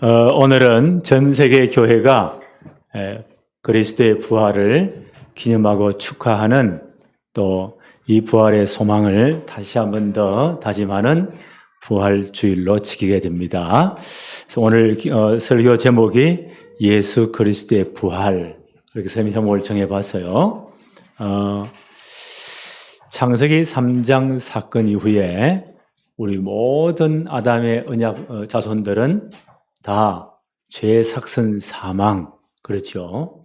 오늘은 전 세계 교회가 그리스도의 부활을 기념하고 축하하는 또 이 부활의 소망을 다시 한 번 더 다짐하는 부활주일로 지키게 됩니다. 그래서 오늘 설교 제목이 예수 그리스도의 부활, 이렇게 설명을 정해봤어요. 창세기 3장 사건 이후에 우리 모든 아담의 언약 자손들은 다 죄의 삭선 사망, 그렇죠?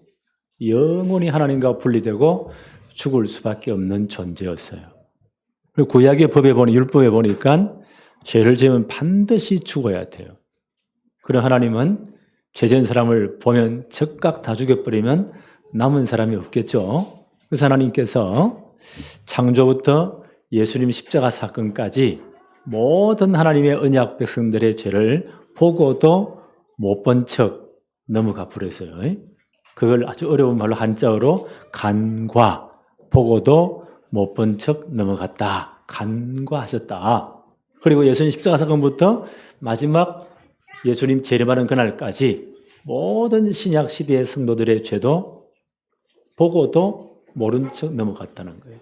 영원히 하나님과 분리되고 죽을 수밖에 없는 존재였어요. 그리고 구약의 법에 율법에 보니까 죄를 지으면 반드시 죽어야 돼요. 그런 하나님은 죄 지은 사람을 보면 즉각 다 죽여버리면 남은 사람이 없겠죠. 그래서 하나님께서 창조부터 예수님 십자가 사건까지 모든 하나님의 언약 백성들의 죄를 보고도 못 본 척 넘어가 버렸어요. 그걸 아주 어려운 말로 한자어로 간과, 보고도 못 본 척 넘어갔다. 간과하셨다. 그리고 예수님 십자가 사건부터 마지막 예수님 재림하는 그날까지 모든 신약 시대의 성도들의 죄도 보고도 모른 척 넘어갔다는 거예요.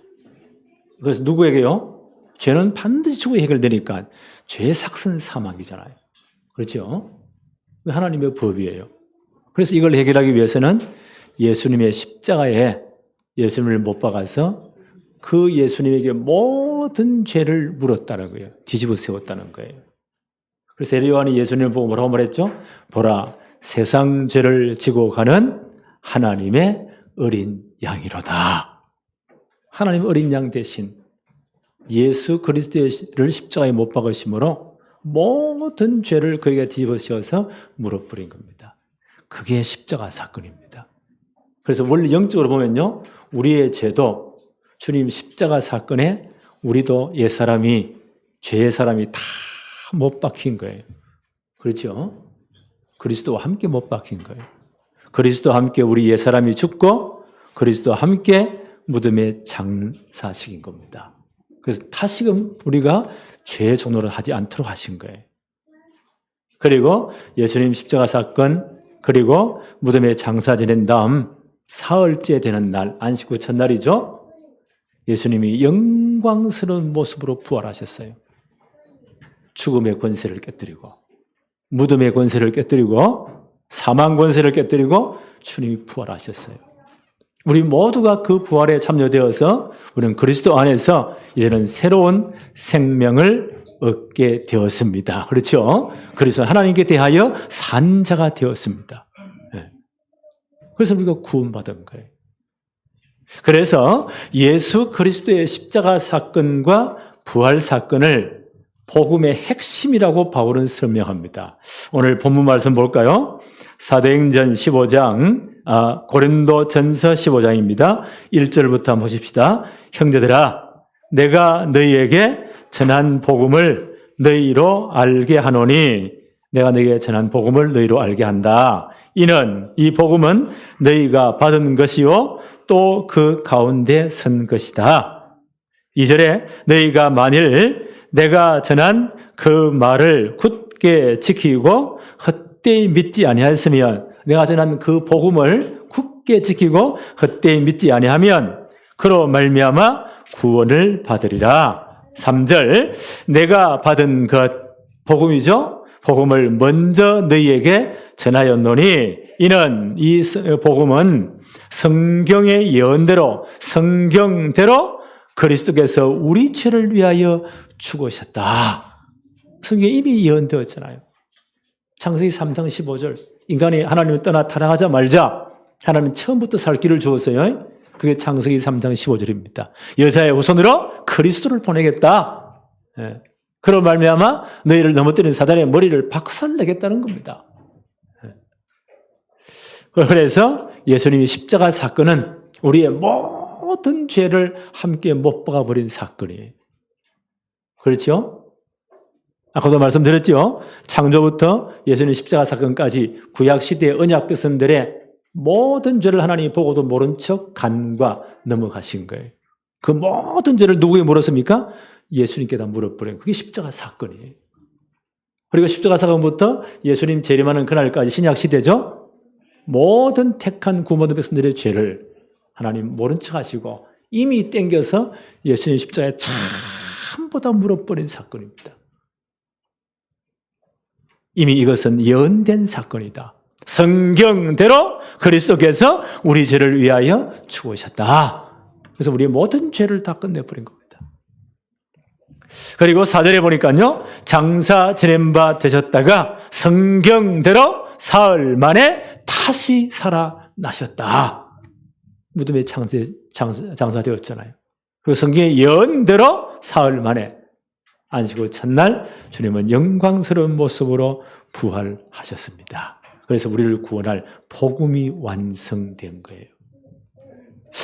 그래서 누구에게요? 죄는 반드시 죽어 해결되니까 죄의 삭선 사망이잖아요. 그렇죠? 하나님의 법이에요. 그래서 이걸 해결하기 위해서는 예수님의 십자가에 예수님을 못 박아서 그 예수님에게 모든 죄를 물었다는 거예요. 뒤집어 세웠다는 거예요. 그래서 요한이 예수님을 보고 뭐라고 말했죠? 보라, 세상 죄를 지고 가는 하나님의 어린 양이로다. 하나님 어린 양 대신 예수 그리스도를 십자가에 못 박으심으로 모든 죄를 그에게 뒤집어 씌워서 물어버린 겁니다. 그게 십자가 사건입니다. 그래서 원래 영적으로 보면요, 우리의 죄도 주님 십자가 사건에 우리도 옛사람이, 죄의 사람이 다 못 박힌 거예요. 그렇죠? 그리스도와 함께 못 박힌 거예요. 그리스도와 함께 우리 옛사람이 죽고 그리스도와 함께 무덤에 장사시킨 겁니다. 그래서 다시금 우리가 죄의 종로를 하지 않도록 하신 거예요. 그리고 예수님 십자가 사건, 그리고 무덤에 장사 지낸 다음 사흘째 되는 날, 안식 후 첫날이죠. 예수님이 영광스러운 모습으로 부활하셨어요. 죽음의 권세를 깨뜨리고, 무덤의 권세를 깨뜨리고, 사망 권세를 깨뜨리고 주님이 부활하셨어요. 우리 모두가 그 부활에 참여되어서 우리는 그리스도 안에서 이제는 새로운 생명을 얻게 되었습니다. 그렇죠? 그래서 하나님께 대하여 산자가 되었습니다. 그래서 우리가 구원받은 거예요. 그래서 예수 그리스도의 십자가 사건과 부활 사건을 복음의 핵심이라고 바울은 설명합니다. 오늘 본문 말씀 볼까요? 사도행전 15장, 고린도전서 15장입니다. 1절부터 한번 보십시다. 형제들아, 내가 너희에게 전한 복음을 너희로 알게 하노니, 내가 너희에게 전한 복음을 너희로 알게 한다. 이는 이 복음은 너희가 받은 것이요 또 그 가운데 선 것이다. 2절에 너희가 만일 내가 전한 그 말을 굳게 지키고 헛되이 믿지 아니하였으면, 내가 전한 그 복음을 굳게 지키고 헛되이 믿지 아니하면 그로 말미암아 구원을 받으리라. 3절, 내가 받은 것, 복음이죠. 복음을 먼저 너희에게 전하였노니, 이는 이 복음은 성경의 예언대로, 성경대로 그리스도께서 우리 죄를 위하여 죽으셨다. 성경에 이미 예언되었잖아요. 창세기 3장 15절, 인간이 하나님을 떠나 타락하자 말자 하나님은 처음부터 살 길을 주었어요. 그게 창세기 3장 15절입니다. 여자의 후손으로 그리스도를 보내겠다. 그런 말미암아 너희를 넘어뜨린 사단의 머리를 박살내겠다는 겁니다. 그래서 예수님이 십자가 사건은 우리의 모든 죄를 함께 못 박아버린 사건이에요. 그렇죠? 아까도 말씀드렸죠? 창조부터 예수님 십자가 사건까지 구약시대의 언약 백성들의 모든 죄를 하나님이 보고도 모른 척 간과 넘어가신 거예요. 그 모든 죄를 누구에게 물었습니까? 예수님께 다 물어버려요. 그게 십자가 사건이에요. 그리고 십자가 사건부터 예수님 재림하는 그날까지 신약 시대죠. 모든 택한 구모든 백성들의 죄를 하나님 모른 척 하시고 이미 땡겨서 예수님 십자가에 전부 다 물어버린 사건입니다. 이미 이것은 예언된 사건이다. 성경대로 그리스도께서 우리 죄를 위하여 죽으셨다. 그래서 우리의 모든 죄를 다 끝내버린 겁니다. 그리고 4절에 보니까요. 장사 지낸 바 되셨다가 성경대로 사흘 만에 다시 살아나셨다. 무덤에 장사되었잖아요. 그리고 성경의 예언대로 사흘 만에 안식후 첫날 주님은 영광스러운 모습으로 부활하셨습니다. 그래서 우리를 구원할 복음이 완성된 거예요.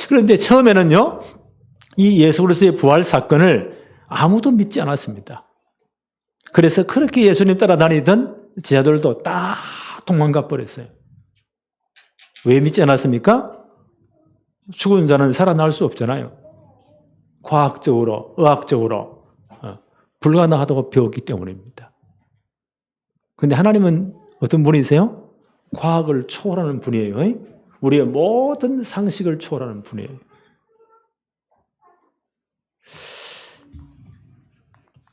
그런데 처음에는요. 이 예수 그리스도의 부활 사건을 아무도 믿지 않았습니다. 그래서 그렇게 예수님 따라다니던 제자들도 다 도망가 버렸어요. 왜 믿지 않았습니까? 죽은 자는 살아날 수 없잖아요. 과학적으로, 의학적으로 불가능하다고 배웠기 때문입니다. 그런데 하나님은 어떤 분이세요? 과학을 초월하는 분이에요. 우리의 모든 상식을 초월하는 분이에요.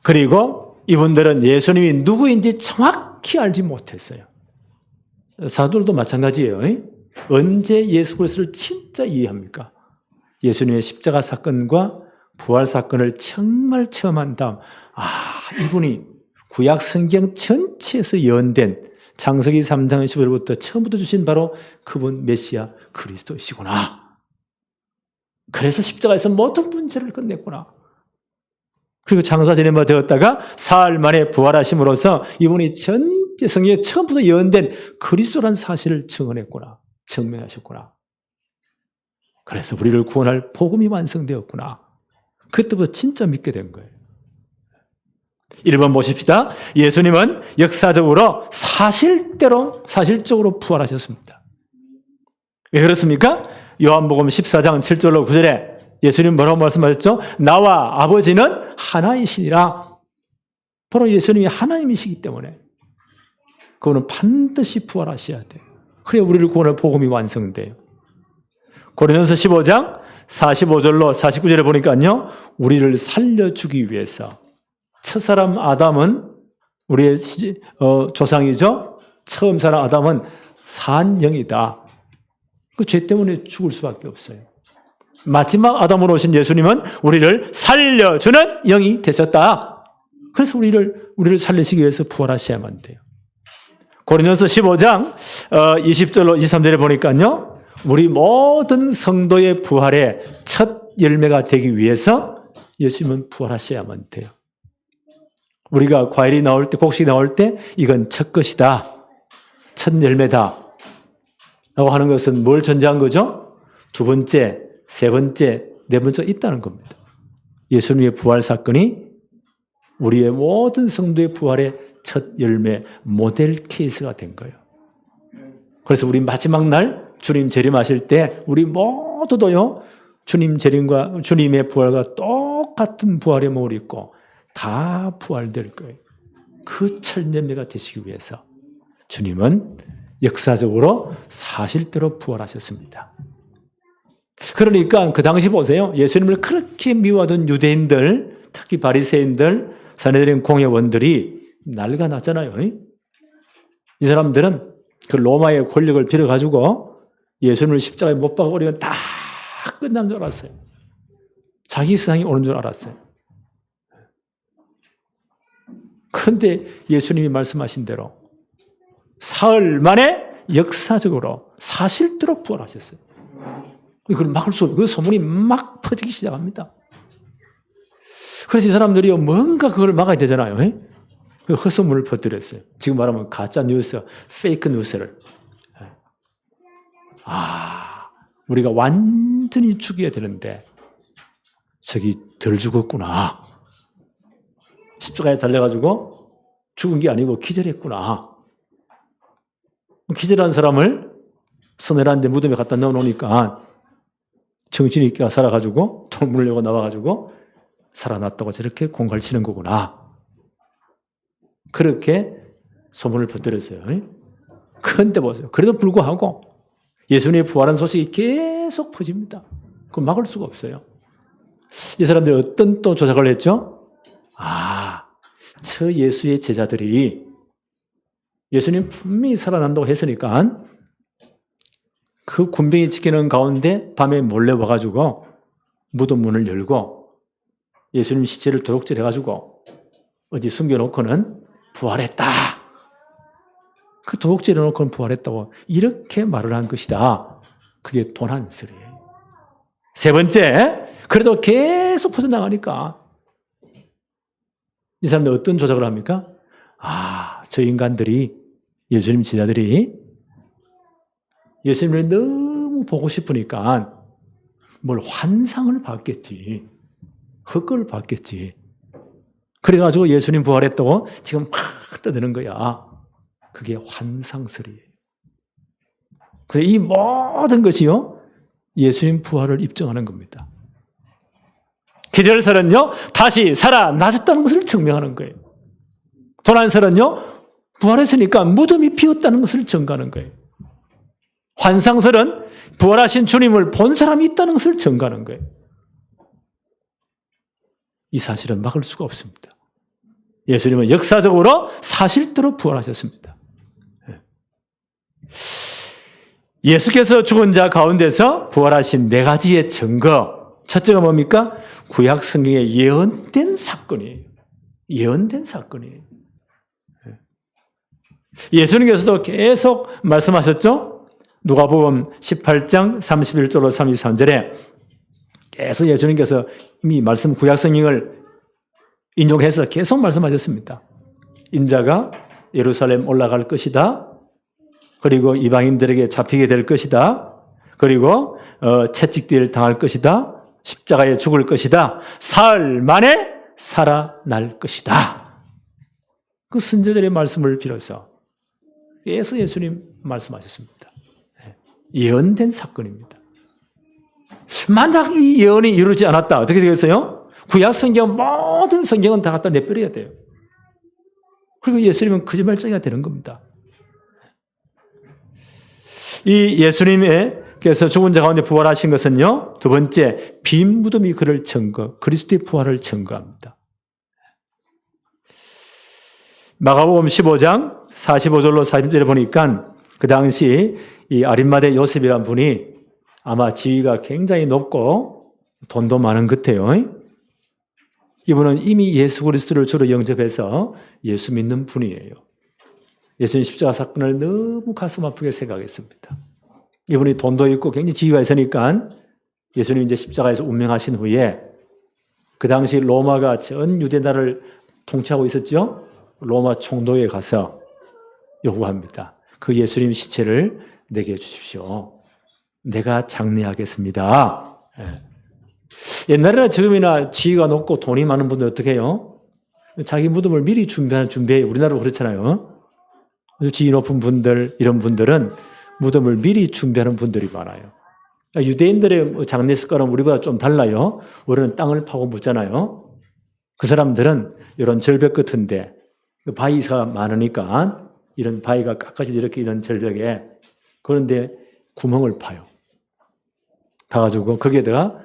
그리고 이분들은 예수님이 누구인지 정확히 알지 못했어요. 사도들도 마찬가지예요. 언제 예수 그리스도를 진짜 이해합니까? 예수님의 십자가 사건과 부활 사건을 정말 체험한 다음 이분이 구약 성경 전체에서 예언된 창세기 3장 15절부터 처음부터 주신 바로 그분 메시아 그리스도이시구나. 그래서 십자가에서 모든 문제를 끝냈구나. 그리고 장사 지낸 바 되었다가 사흘 만에 부활하심으로써 이분이 전체 성경에 처음부터 예언된 그리스도라는 사실을 증언했구나. 증명하셨구나. 그래서 우리를 구원할 복음이 완성되었구나. 그때부터 진짜 믿게 된 거예요. 1번 보십시다. 예수님은 역사적으로 사실적으로 부활하셨습니다. 왜 그렇습니까? 요한복음 14장 7절로 9절에 예수님 뭐라고 말씀하셨죠? 나와 아버지는 하나이시니라. 바로 예수님이 하나님이시기 때문에 그분은 반드시 부활하셔야 돼요. 그래야 우리를 구원할 복음이 완성돼요. 고린도서 15장 45절로 49절에 보니까요. 우리를 살려주기 위해서 첫사람 아담은 우리의 조상이죠. 처음 사람 아담은 산영이다. 그 죄 때문에 죽을 수밖에 없어요. 마지막 아담으로 오신 예수님은 우리를 살려주는 영이 되셨다. 그래서 우리를 살리시기 위해서 부활하셔야만 돼요. 고린도서 15장 20절로 23절에 보니까요. 우리 모든 성도의 부활의 첫 열매가 되기 위해서 예수님은 부활하셔야만 돼요. 우리가 과일이 나올 때, 곡식이 나올 때 이건 첫 것이다. 첫 열매다. 라고 하는 것은 뭘 전제한 거죠? 두 번째, 세 번째, 네 번째가 있다는 겁니다. 예수님의 부활 사건이 우리의 모든 성도의 부활의 첫 열매, 모델 케이스가 된 거예요. 그래서 우리 마지막 날 주님 재림하실 때 우리 모두도요, 주님 재림과 주님의 부활과 똑같은 부활의 몸을 입고 다 부활될 거예요. 그 첫 열매가 되시기 위해서 주님은 역사적으로 사실대로 부활하셨습니다. 그러니까 그 당시 보세요. 예수님을 그렇게 미워하던 유대인들, 특히 바리새인들, 산헤드린 공회원들이 난리가 났잖아요. 이 사람들은 그 로마의 권력을 빌어가지고 예수님을 십자가에 못 박아버리면 다 끝난 줄 알았어요. 자기 세상이 오는 줄 알았어요. 그런데 예수님이 말씀하신 대로 사흘 만에 역사적으로 사실대로 부활하셨어요. 그걸 막을 수 없어요. 그 소문이 막 퍼지기 시작합니다. 그래서 이 사람들이 뭔가 그걸 막아야 되잖아요. 그 헛소문을 퍼뜨렸어요. 지금 말하면 가짜 뉴스, 페이크 뉴스를. 우리가 완전히 죽여야 되는데 저기 덜 죽었구나. 십자가에 달려가지고 죽은 게 아니고 기절했구나. 기절한 사람을 서늘한데 무덤에 갖다 넣어놓으니까 정신이 있게 살아가지고 돈 물려고 나와가지고 살아났다고 저렇게 공갈치는 거구나. 그렇게 소문을 퍼뜨렸어요. 그런데 보세요. 그래도 불구하고 예수님의 부활한 소식이 계속 퍼집니다. 그걸 막을 수가 없어요. 이 사람들이 어떤 또 조작을 했죠? 저 예수의 제자들이 예수님 분명히 살아난다고 했으니까 그 군병이 지키는 가운데 밤에 몰래 와가지고 무덤 문을 열고 예수님 시체를 도둑질해가지고 어디 숨겨놓고는 부활했다. 그 도둑질해놓고는 부활했다고 이렇게 말을 한 것이다. 그게 도난설이에요. 세 번째, 그래도 계속 퍼져나가니까 이 사람들 어떤 조작을 합니까? 저 인간들이 예수님 제자들이 예수님을 너무 보고 싶으니까 뭘 환상을 봤겠지. 헛걸 봤겠지. 그래가지고 예수님 부활했다고 지금 막 떠드는 거야. 그게 환상설이에요. 그래서 이 모든 것이요, 예수님 부활을 입증하는 겁니다. 기절설은요, 다시 살아나셨다는 것을 증명하는 거예요. 도난설은요, 부활했으니까 무덤이 비었다는 것을 증거하는 거예요. 환상설은 부활하신 주님을 본 사람이 있다는 것을 증거하는 거예요. 이 사실은 막을 수가 없습니다. 예수님은 역사적으로 사실대로 부활하셨습니다. 예수께서 죽은 자 가운데서 부활하신 네 가지의 증거. 첫째가 뭡니까? 구약 성경에 예언된 사건이에요. 예언된 사건이에요. 예수님께서도 계속 말씀하셨죠? 누가복음 18장 31절로 33절에 계속 예수님께서 이미 말씀 구약 성경을 인용해서 계속 말씀하셨습니다. 인자가 예루살렘 올라갈 것이다. 그리고 이방인들에게 잡히게 될 것이다. 그리고 채찍질 당할 것이다. 십자가에 죽을 것이다. 사흘 만에 살아날 것이다. 그 선지자들의 말씀을 빌어서 계속 예수님 말씀하셨습니다. 예언된 사건입니다. 만약 이 예언이 이루어지지 않았다. 어떻게 되겠어요? 구약 성경 모든 성경은 다 갖다 내버려야 돼요. 그리고 예수님은 거짓말쟁이가 되는 겁니다. 이 예수님께서 죽은 자 가운데 부활하신 것은요, 두 번째, 빈 무덤이 그를 증거, 그리스도의 부활을 증거합니다. 마가복음 15장 45절로 40절에 보니까 그 당시 이 아림마대 요셉이라는 분이 아마 지위가 굉장히 높고 돈도 많은 것 같아요. 이분은 이미 예수 그리스도를 주로 영접해서 예수 믿는 분이에요. 예수님 십자가 사건을 너무 가슴 아프게 생각했습니다. 이분이 돈도 있고 굉장히 지위가 있으니까 예수님 이제 십자가에서 운명하신 후에 그 당시 로마가 전 유대 나라를 통치하고 있었죠. 로마 총독에 가서 요구합니다. 그 예수님 시체를 내게 주십시오. 내가 장례하겠습니다. 옛날이나 지금이나 지위가 높고 돈이 많은 분들 어떻게 해요? 자기 무덤을 미리 준비해요. 우리나라도 그렇잖아요. 지위 높은 분들, 이런 분들은 무덤을 미리 준비하는 분들이 많아요. 유대인들의 장례 습관은 우리보다 좀 달라요. 우리는 땅을 파고 묻잖아요. 그 사람들은 이런 절벽 같은데 바위가 많으니까 이런 바위가 깎아지 이렇게 이런 절벽에 그런데 구멍을 파요. 파가지고 거기에다가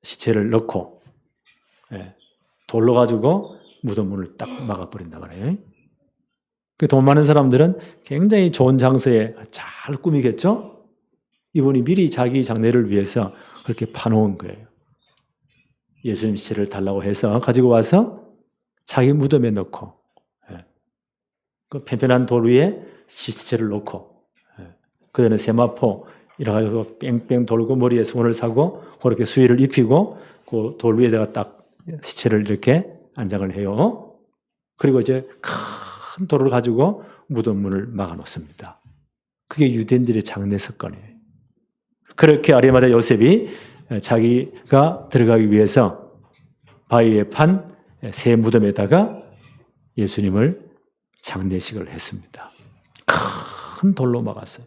시체를 넣고 돌로 가지고 무덤문을 딱 막아버린다 그래요. 돈 많은 사람들은 굉장히 좋은 장소에 잘 꾸미겠죠? 이분이 미리 자기 장례를 위해서 그렇게 파놓은 거예요. 예수님 시체를 달라고 해서 가지고 와서 자기 무덤에 넣고 그 편편한 돌 위에 시체를 놓고 그 전에 세마포 이래가지고 뺑뺑 돌고 머리에 손을 사고 그렇게 수의를 입히고 그 돌 위에다가 딱 시체를 이렇게 안장을 해요. 그리고 이제 큰 돌을 가지고 무덤문을 막아놓습니다. 그게 유대인들의 장례 습관이에요. 그렇게 아리마다 요셉이 자기가 들어가기 위해서 바위에 판 새 무덤에다가 예수님을 장례식을 했습니다. 큰 돌로 막았어요.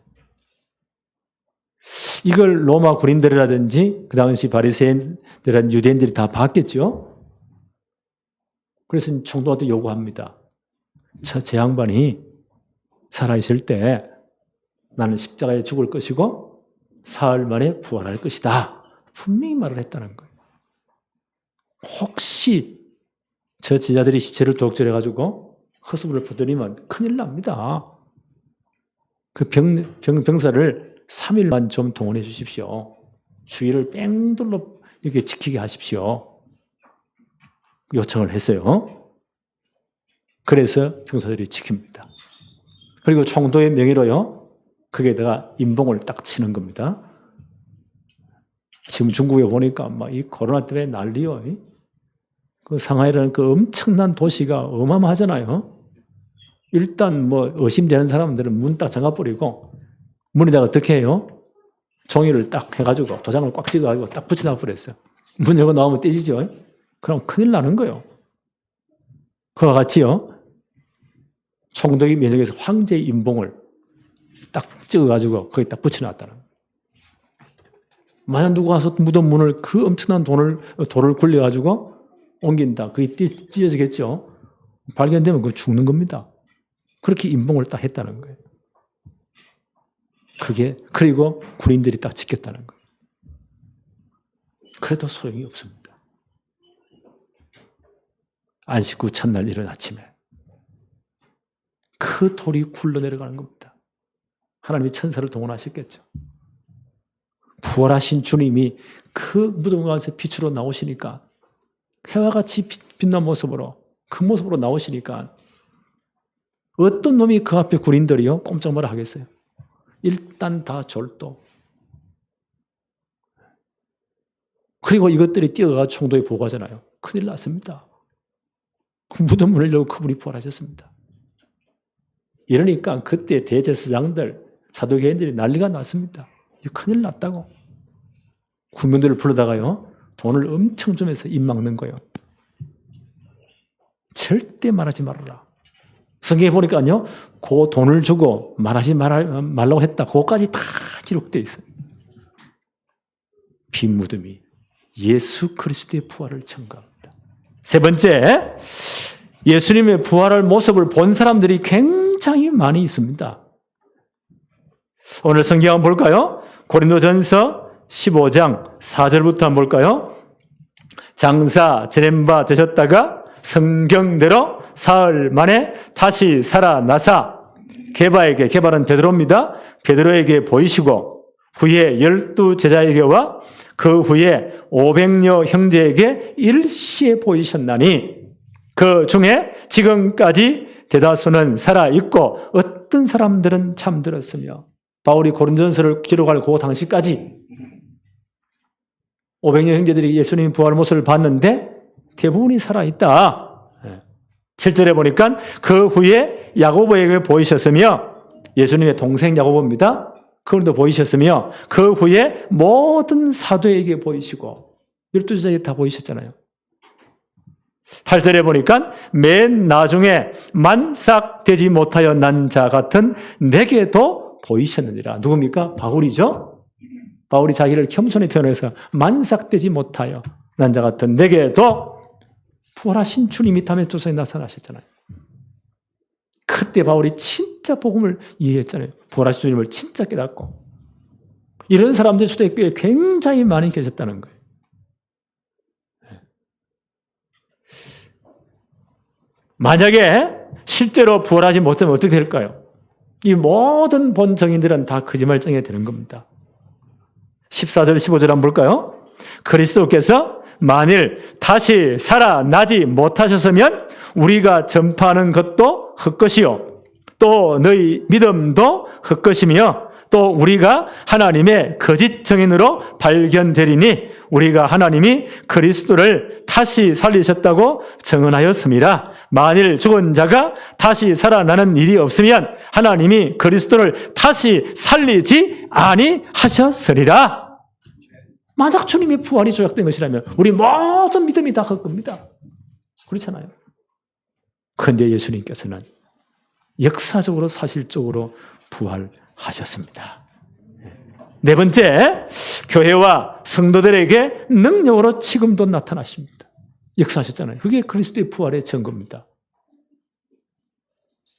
이걸 로마 군인들이라든지 그 당시 바리새인들은 유대인들이 다 봤겠죠. 그래서 총독한테 요구합니다. 제 양반이 살아있을 때 나는 십자가에 죽을 것이고 사흘 만에 부활할 것이다. 분명히 말을 했다는 거예요. 혹시 저 제자들이 시체를 도둑질해가지고 허수물을 퍼뜨리면 큰일 납니다. 그 병사를 3일만 좀 동원해 주십시오. 주의를 뺑돌로 이렇게 지키게 하십시오. 요청을 했어요. 그래서 병사들이 지킵니다. 그리고 총독의 명의로요, 거기에다가 임봉을 딱 치는 겁니다. 지금 중국에 보니까 막 이 코로나 때문에 난리요. 그 상하이라는 그 엄청난 도시가 어마어마하잖아요. 일단 뭐 의심되는 사람들은 문 딱 잠가버리고 문에다가 어떻게 해요? 종이를 딱 해가지고 도장을 꽉 찍어가지고 딱 붙여놔 버렸어요. 문 열고 나오면 떼지죠. 그럼 큰일 나는 거예요. 그와 같이요, 총독이 면역에서 황제의 임봉을 딱 찍어가지고 거기 딱 붙여놨다는 거예요. 만약 누가 와서 무덤 문을 그 엄청난 돌을 굴려가지고 옮긴다. 그게 찢어지겠죠. 발견되면 그 죽는 겁니다. 그렇게 임봉을 딱 했다는 거예요. 그리고 군인들이 딱 지켰다는 거예요. 그래도 소용이 없습니다. 안식 후 첫날 이른 아침에 그 돌이 굴러 내려가는 겁니다. 하나님이 천사를 동원하셨겠죠. 부활하신 주님이 그 무덤 가운데서 빛으로 나오시니까, 해와 같이 빛난 모습으로, 그 모습으로 나오시니까 어떤 놈이 그 앞에 군인들이요 꼼짝 말아 하겠어요. 일단 다 절도. 그리고 이것들이 뛰어가 총독에 보고하잖아요. 큰일 났습니다. 무덤 문을 열고 그분이 부활하셨습니다. 이러니까 그때 대제사장들, 사두개인들이 난리가 났습니다. 큰일 났다고. 군병들을 불러다가요, 돈을 엄청 주면서 입 막는 거예요. 절대 말하지 말아라. 성경에 보니까요, 그 돈을 주고 말하지 말라고 했다. 그거까지 다 기록되어 있어요. 빈 무덤이 예수 그리스도의 부활을 증거합니다. 세 번째, 예수님의 부활할 모습을 본 사람들이 굉장히 많이 있습니다. 오늘 성경 한번 볼까요? 고린도전서 15장 4절부터 한번 볼까요? 장사 지낸 바 되셨다가 성경대로 사흘 만에 다시 살아나사 게바는 베드로입니다. 베드로에게 보이시고 후에 12 제자에게와 그 후에 500여 형제에게 일시에 보이셨나니 그 중에 지금까지 대다수는 살아있고 어떤 사람들은 잠들었으며, 바울이 고린도전서를 기록할 그 당시까지 500여 형제들이 예수님 부활 모습을 봤는데 대부분이 살아있다. 7절에 보니까 그 후에 야고보에게 보이셨으며, 예수님의 동생 야고보입니다. 그분도 보이셨으며, 그 후에 모든 사도에게 보이시고 12제자에게 다 보이셨잖아요. 8절에 보니까 맨 나중에 만삭되지 못하여 난 자 같은 내게도 보이셨느니라. 누굽니까? 바울이죠. 바울이 자기를 겸손히 표현해서 만삭되지 못하여 난 자 같은 내게도 부활하신 주님이 다메섹도서에 나타나셨잖아요. 그때 바울이 진짜 복음을 이해했잖아요. 부활하신 주님을 진짜 깨닫고. 이런 사람들이 초대교회에 굉장히 많이 계셨다는 거예요. 만약에 실제로 부활하지 못하면 어떻게 될까요? 이 모든 본 정인들은 다 거짓말쟁이가 되는 겁니다. 14절, 15절 한번 볼까요? 그리스도께서 만일 다시 살아나지 못하셨으면 우리가 전파하는 것도 헛것이요, 또 너희 믿음도 헛것이며, 또 우리가 하나님의 거짓 증인으로 발견되리니 우리가 하나님이 그리스도를 다시 살리셨다고 증언하였습니다. 만일 죽은 자가 다시 살아나는 일이 없으면 하나님이 그리스도를 다시 살리지 아니하셨으리라. 만약 주님의 부활이 조약된 것이라면 우리 모든 믿음이 다 헛겁니다. 그렇잖아요. 그런데 예수님께서는 역사적으로 사실적으로 부활하셨습니다. 네 번째, 교회와 성도들에게 능력으로 지금도 나타나십니다. 역사하셨잖아요. 그게 그리스도의 부활의 증거입니다.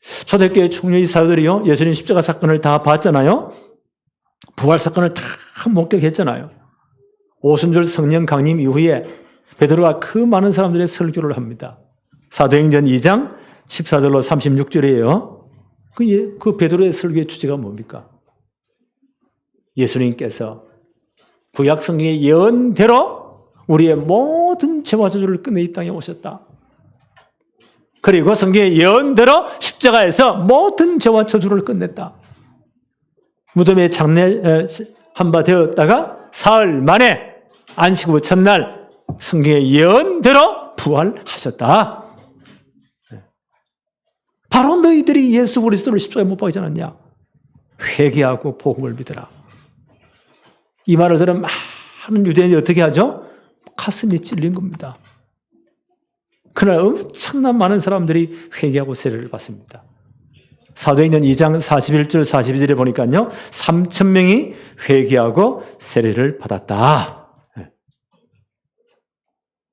초대교회 총회의 사도들이요, 예수님 십자가 사건을 다 봤잖아요. 부활 사건을 다 목격했잖아요. 오순절 성령 강림 이후에 베드로가 그 많은 사람들의 설교를 합니다. 사도행전 2장 14절로 36절이에요. 그 베드로의 설교의 주제가 뭡니까? 예수님께서 구약 성경의 예언대로 우리의 모든 죄와 저주를 끝내 이 땅에 오셨다. 그리고 성경의 예언대로 십자가에서 모든 죄와 저주를 끝냈다. 무덤에 장례한 바 되었다가 사흘 만에 안식 후 첫날 성경의 예언대로 부활하셨다. 바로 너희들이 예수 그리스도를 십자가에 못 박이지 않았냐? 회개하고 복음을 믿어라. 이 말을 들은 많은 유대인이 어떻게 하죠? 가슴이 찔린 겁니다. 그날 엄청난 많은 사람들이 회개하고 세례를 받습니다. 사도행전 2장 41절 42절에 보니까요, 3,000명이 회개하고 세례를 받았다.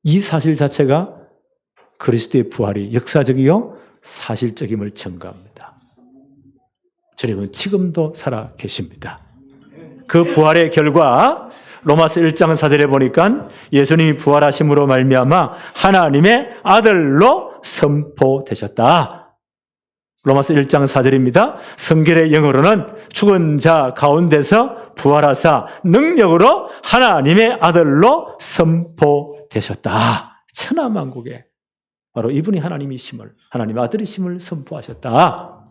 이 사실 자체가 그리스도의 부활이 역사적이요 사실적임을 증거합니다. 주님은 지금도 살아 계십니다. 그 부활의 결과 로마서 1장 4절에 보니까 예수님이 부활하심으로 말미암아 하나님의 아들로 선포되셨다. 로마서 1장 4절입니다. 성결의 영어로는 죽은 자 가운데서 부활하사 능력으로 하나님의 아들로 선포되셨다. 천하만국에 바로 이분이 하나님이심을, 하나님의 아들이심을 선포하셨다.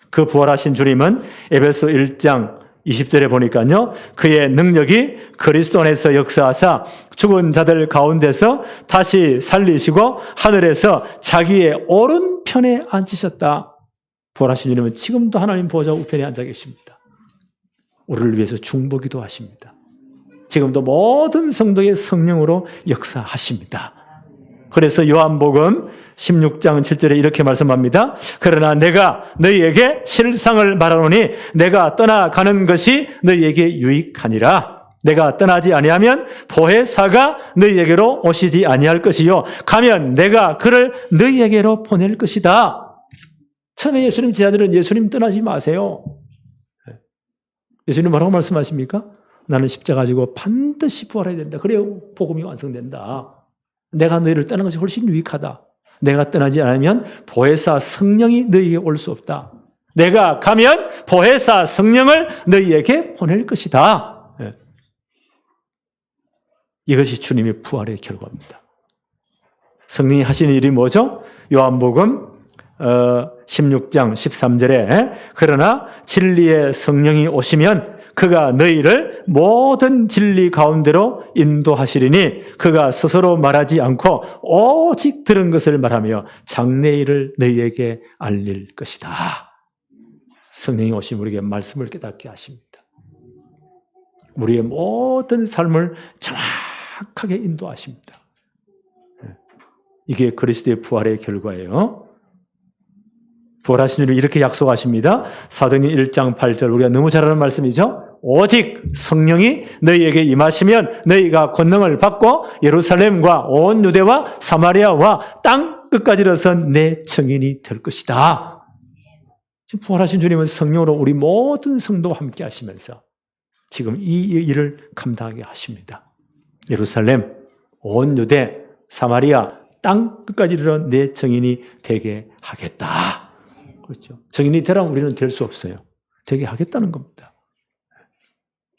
그 부활하신 주님은 에베소 1장 20절에 보니까요, 그의 능력이 그리스도 안에서 역사하사 죽은 자들 가운데서 다시 살리시고 하늘에서 자기의 오른편에 앉으셨다. 부활하신 주님은 지금도 하나님 보좌 우편에 앉아 계십니다. 우리를 위해서 중보기도 하십니다. 지금도 모든 성도의 성령으로 역사하십니다. 그래서 요한복음 16장 7절에 이렇게 말씀합니다. 그러나 내가 너희에게 실상을 말하노니 내가 떠나가는 것이 너희에게 유익하니라. 내가 떠나지 아니하면 보혜사가 너희에게로 오시지 아니할 것이요 가면 내가 그를 너희에게로 보낼 것이다. 처음에 예수님 제자들은 예수님 떠나지 마세요. 예수님 뭐라고 말씀하십니까? 나는 십자가 지고 반드시 부활해야 된다. 그래야 복음이 완성된다. 내가 너희를 떠나는 것이 훨씬 유익하다. 내가 떠나지 않으면 보혜사 성령이 너희에게 올 수 없다. 내가 가면 보혜사 성령을 너희에게 보낼 것이다. 이것이 주님의 부활의 결과입니다. 성령이 하시는 일이 뭐죠? 요한복음 16장 13절에 그러나 진리의 성령이 오시면 그가 너희를 모든 진리 가운데로 인도하시리니 그가 스스로 말하지 않고 오직 들은 것을 말하며 장래일을 너희에게 알릴 것이다. 성령이 오시면 우리에게 말씀을 깨닫게 하십니다. 우리의 모든 삶을 정확하게 인도하십니다. 이게 그리스도의 부활의 결과예요. 부활하신 주님 이렇게 약속하십니다. 사도행전 1장 8절 우리가 너무 잘 아는 말씀이죠. 오직 성령이 너희에게 임하시면 너희가 권능을 받고 예루살렘과 온 유대와 사마리아와 땅 끝까지 이르러서 내 증인이 될 것이다. 지금 부활하신 주님은 성령으로 우리 모든 성도와 함께 하시면서 지금 이 일을 감당하게 하십니다. 예루살렘, 온 유대, 사마리아, 땅 끝까지 이르러 내 증인이 되게 하겠다. 그렇죠. 증인이 되라면 우리는 될 수 없어요. 되게 하겠다는 겁니다.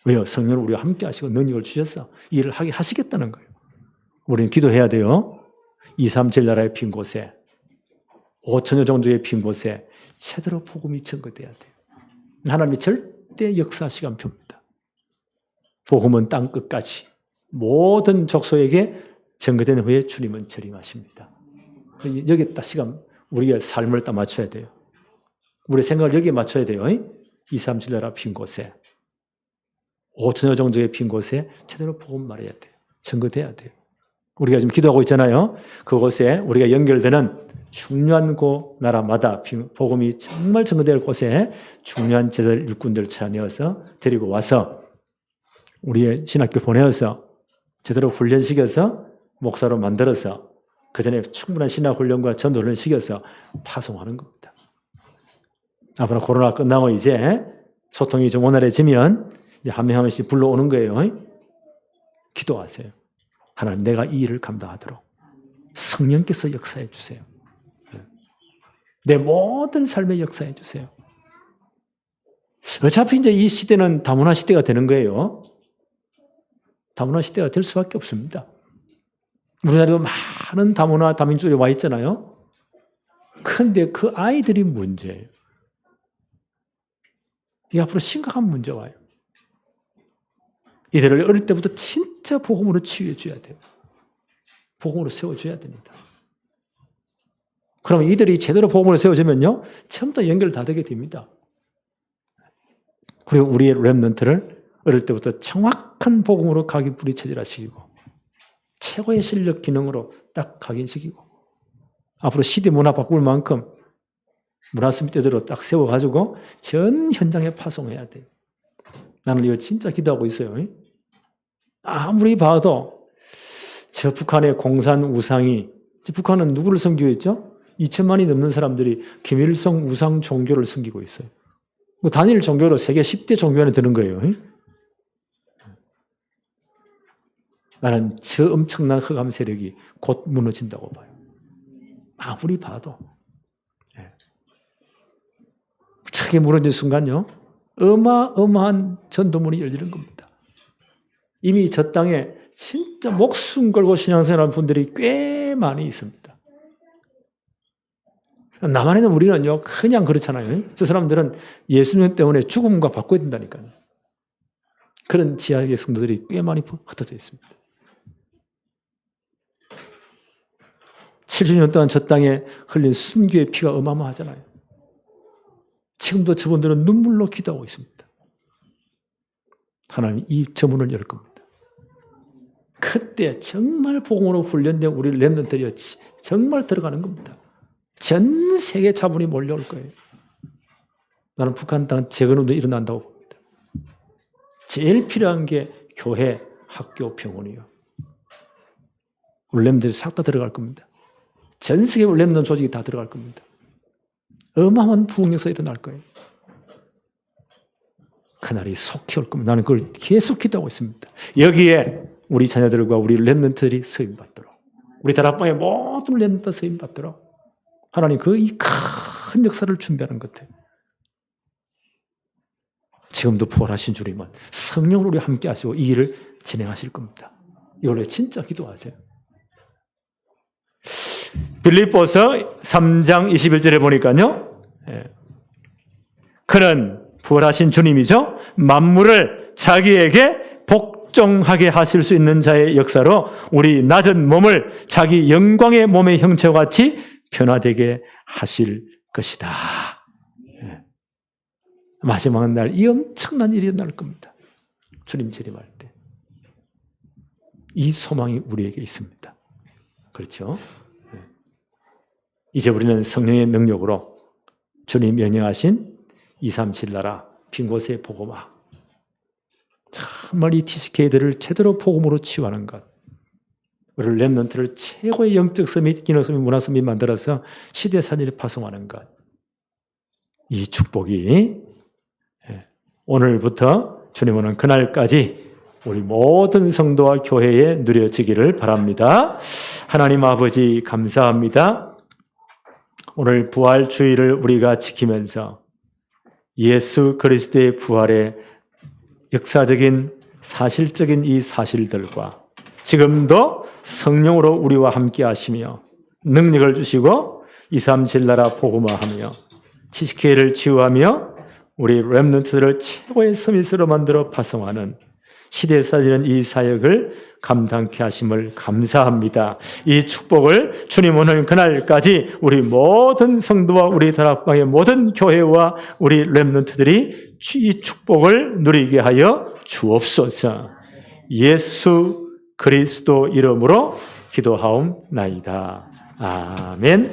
왜요? 성령을 우리와 함께 하시고 능력을 주셔서 일을 하게 하시겠다는 거예요. 우리는 기도해야 돼요. 237 나라의 빈 곳에 5천여 정도의 빈 곳에 제대로 복음이 전거돼야 돼요. 하나님이 절대 역사 시간표입니다. 복음은 땅 끝까지 모든 족속에게 전거된 후에 주님은 재림하십니다. 여기에 딱 시간 우리가 삶을 딱 맞춰야 돼요. 우리 생각을 여기에 맞춰야 돼요. 237 나라 빈 곳에 5천여 정도의 빈 곳에 제대로 복음 말해야 돼요. 전거돼야 돼요. 우리가 지금 기도하고 있잖아요. 그곳에 우리가 연결되는 중요한 그 나라마다 복음이 정말 전거될 곳에 중요한 제자들 일꾼들 찾아내어서 데리고 와서 우리의 신학교 보내어서 제대로 훈련시켜서 목사로 만들어서 그 전에 충분한 신학 훈련과 전도 훈련을 시켜서 파송하는 겁니다. 앞으로 코로나 끝나고 이제 소통이 좀 원활해지면 이제 한 명 한 명씩 불러오는 거예요. 기도하세요. 하나님, 내가 이 일을 감당하도록 성령께서 역사해 주세요. 내 모든 삶에 역사해 주세요. 어차피 이제 이 시대는 다문화 시대가 되는 거예요. 다문화 시대가 될 수밖에 없습니다. 우리나라도 많은 다문화 다민족이 와 있잖아요. 그런데 그 아이들이 문제예요. 이 앞으로 심각한 문제가 와요. 이들을 어릴 때부터 진짜 복음으로 치유해 줘야 돼요. 복음으로 세워줘야 됩니다. 그러면 이들이 제대로 복음으로 세워지면요, 처음부터 연결 다 되게 됩니다. 그리고 우리의 렘넌트를 어릴 때부터 정확한 복음으로 각인뿌리 체질화시키고 최고의 실력 기능으로 딱 각인시키고 앞으로 시대 문화 바꿀 만큼 문화 스미대로 딱 세워가지고 전 현장에 파송해야 돼요. 나는 이걸 진짜 기도하고 있어요. 아무리 봐도 저 북한의 공산 우상이, 북한은 누구를 섬기고 있죠? 2천만이 넘는 사람들이 김일성 우상 종교를 섬기고 있어요. 단일 종교로 세계 10대 종교 안에 드는 거예요. 나는 저 엄청난 흑암 세력이 곧 무너진다고 봐요. 아무리 봐도. 차게 무너진 순간요, 어마어마한 전도문이 열리는 겁니다. 이미 저 땅에 진짜 목숨 걸고 신앙생활하는 분들이 꽤 많이 있습니다. 남한에는 우리는요, 그냥 그렇잖아요. 저 사람들은 예수님 때문에 죽음과 바꿔야 된다니까요. 그런 지하의 성도들이 꽤 많이 흩어져 있습니다. 70년 동안 저 땅에 흘린 순교의 피가 어마어마하잖아요. 지금도 저분들은 눈물로 기도하고 있습니다. 하나님, 이 저문을 열 겁니다. 그때 정말 복음으로 훈련된 우리 렘넌트들이 정말 들어가는 겁니다. 전 세계 자본이 몰려올 거예요. 나는 북한 땅 재건운도 일어난다고 봅니다. 제일 필요한 게 교회, 학교, 병원이에요. 우리 렘들이 싹 다 들어갈 겁니다. 전 세계 렘넌 조직이 다 들어갈 겁니다. 어마어마한 부흥력사 일어날 거예요. 그날이 속히 올 겁니다. 나는 그걸 계속 기도하고 있습니다. 여기에 우리 자녀들과 우리 렘넌트들이 서임받도록, 우리 다락방의 모든 렘넌트 서임받도록 하나님 그 이 큰 역사를 준비하는 것 같아요. 지금도 부활하신 주님은 성령으로 우리 함께 하시고 이 일을 진행하실 겁니다. 이걸로 진짜 기도하세요. 빌립보서 3장 21절에 보니까요, 그는 부활하신 주님이죠. 만물을 자기에게 복종하게 하실 수 있는 자의 역사로 우리 낮은 몸을 자기 영광의 몸의 형체와 같이 변화되게 하실 것이다. 마지막 날 이 엄청난 일이 일어날 겁니다. 주님 재림할 때. 이 소망이 우리에게 있습니다. 그렇죠? 이제 우리는 성령의 능력으로 주님 명령하신 237 나라 빈 곳에 복음화, 정말 이 TCK들을 제대로 복음으로 치유하는 것, 우리 렘넌트를 최고의 영적 서밋, 기능 서밋, 문화 서밋 만들어서 시대 사진에 파송하는 것, 이 축복이 오늘부터 주님 오는 그날까지 우리 모든 성도와 교회에 누려지기를 바랍니다. 하나님 아버지 감사합니다. 오늘 부활 주일을 우리가 지키면서 예수 그리스도의 부활의 역사적인 사실적인 이 사실들과 지금도 성령으로 우리와 함께 하시며 능력을 주시고 237 나라 복음화하며 TCK를 치유하며 우리 렘넌트들을 최고의 서밋으로 만들어 파송하는 시대에 살리는 이 사역을 감당케 하심을 감사합니다. 이 축복을 주님 오늘 그날까지 우리 모든 성도와 우리 다락방의 모든 교회와 우리 렘넌트들이 이 축복을 누리게 하여 주옵소서. 예수 그리스도 이름으로 기도하옵나이다. 아멘.